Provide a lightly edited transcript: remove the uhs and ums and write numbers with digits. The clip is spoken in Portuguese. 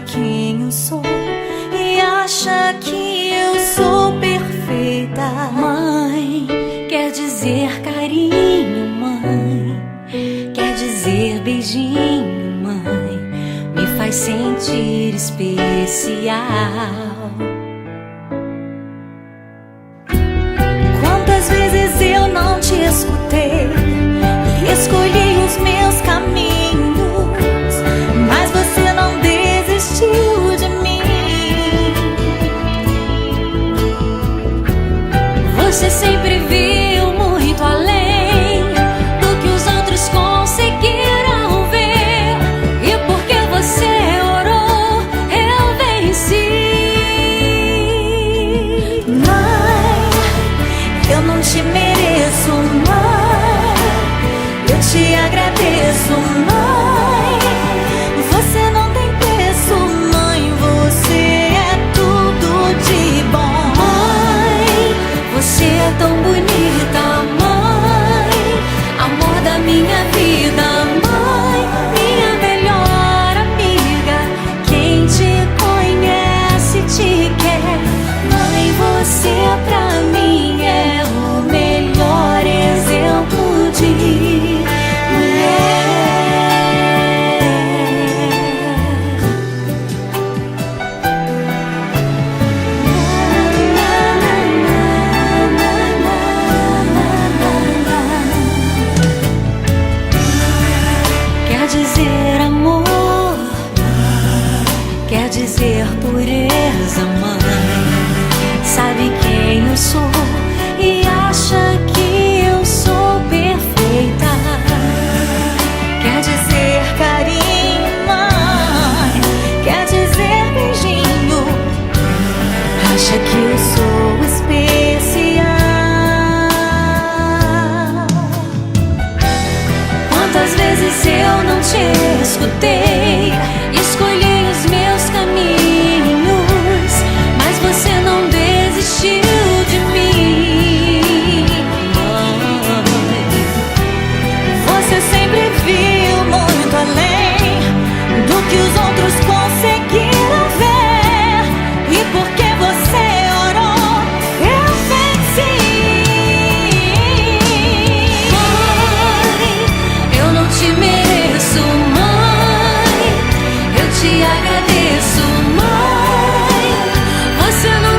quem eu sou e acha que eu sou perfeita. Mãe, quer dizer carinho, mãe, quer dizer beijinho, mãe, me faz sentir especial. Quantas vezes eu não te escutei e escolhi os meus caminhos, mas você não desistiu de mim. Você sempre viu muito além do que os outros conseguiram ver, e porque você orou, eu venci. Mãe, eu não te mereço, mãe, eu te agradeço, mãe. Você não tem preço, mãe, você é tudo de bom. Mãe, você é tão bonita, mãe, amor da minha vida, mãe, minha melhor amiga. Quem te conhece te quer, mãe, você pra mim é o melhor exemplo de mulher. Quer dizer amor, quer dizer pureza, mãe, sabe quem eu sou e acha que eu sou perfeita. Quer dizer carinho, mãe, quer dizer beijinho, acha que eu sou especial. Quantas vezes eu não te escutei, escolhi os meus caminhos, mas você não desistiu de mim. Mãe, você sempre viu muito além do que os outros conseguiram ver, e porque você orou, eu venci. Mãe, eu não te mereço, mãe, eu te agradeço, mãe. Você não